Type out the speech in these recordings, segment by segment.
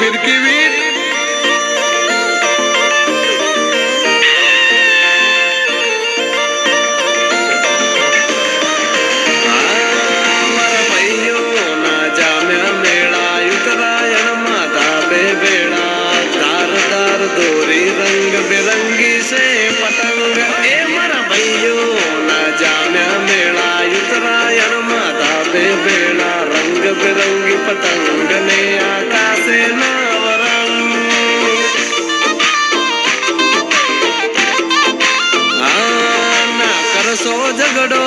फिरकी वीट दोरी रंग बिरंगी से पतंग ए मरा भैयो ना जाम्या मेला उत्तरायण माता बे बेड़ा रंग बिरंगी पतंग ने आकाशे नवरंग ना कर सो झगड़ो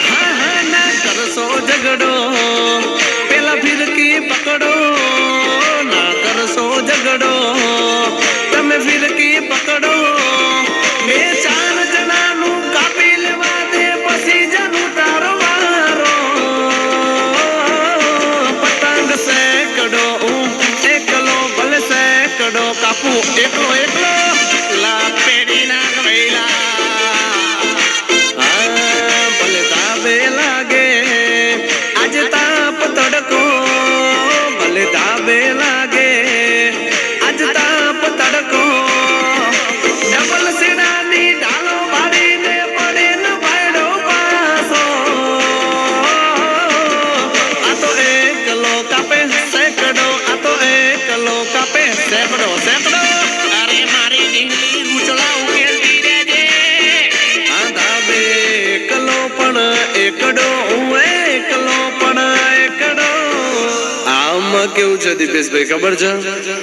हाँ ना कर सो झगड़ो फिरकी पकड़ो ना कर सो झगड़ो तमे फिरकी पकड़ो बे चार जना नु कापी लेवा दे पसी जानू तारो वारो पतंग सैकड़ो एकलो भले सैकड़ो कापू एकलो एकलो ला पेड़ी ना गवेला भले ताबे लागे आज ताप तड़को दाबे लागे आज ताप तड़को डबल सिरानी डालो भारी ने पड़े न भाड़ो पासो आ तो एक लोका पे सैकड़ो आ तो एक लोका पे सैकड़ो सैकड़ो अरे मारी डिंगली उचला उकेल दी दे जे आ दाबे एकलो पण एकड़ो एकलो पण एकड़ो केवुं छे दीपेशभाई खबर छे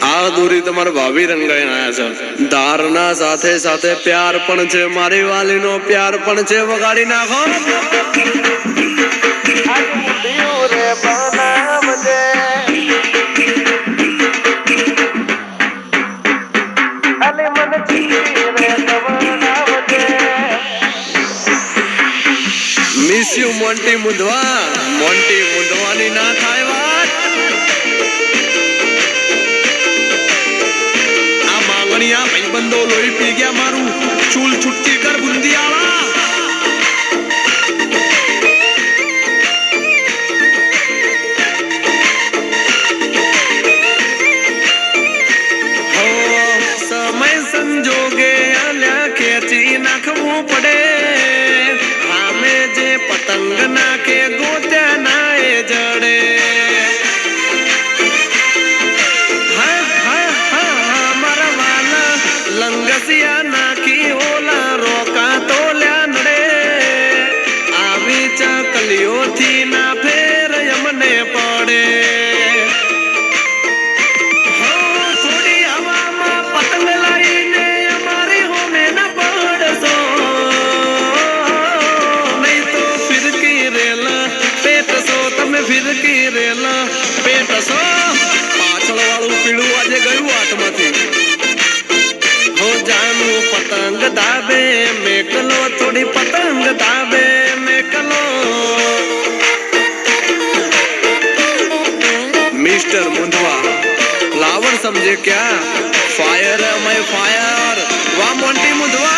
आ दोरी तमारा भाभी रंगाई आया छे धारना साथे साथे प्यार पण छे मारी वालीनो प्यार पण छे वगाड़ी नाखो आज मुदियो रे बनावजे अले मन चीरी रे बनावजे मिस यू मोंटी मुंदवानी ना थाय वात भाई बंदो लोही पी गया मारू चूल छुट्टी कर बुंदियाला हो समय संजोगे आल्या खेची नाखवू पड़े हमें जे पतंग नाके गोत्या नाए जड़े लंगसिया नाकी ओला रोका तोल्या नड़े आवी चकलियो थी ना फेर यमने पड़े हो थोड़ी हवा में पतंग लाई ने हमारी होने न पड़सो नहीं तो फिरकी रेला पेट सो तमे फिरकी रेला पेट सो पाछळ वाळू पीळू आजे गયું हाथमांथी हो जानू पतंग दाबे मेकलो थोड़ी पतंग दाबे मेकलो मिस्टर मुंदवा फ्लावर समझे क्या फायर मैं फायर वाह मोंटी मुंदवा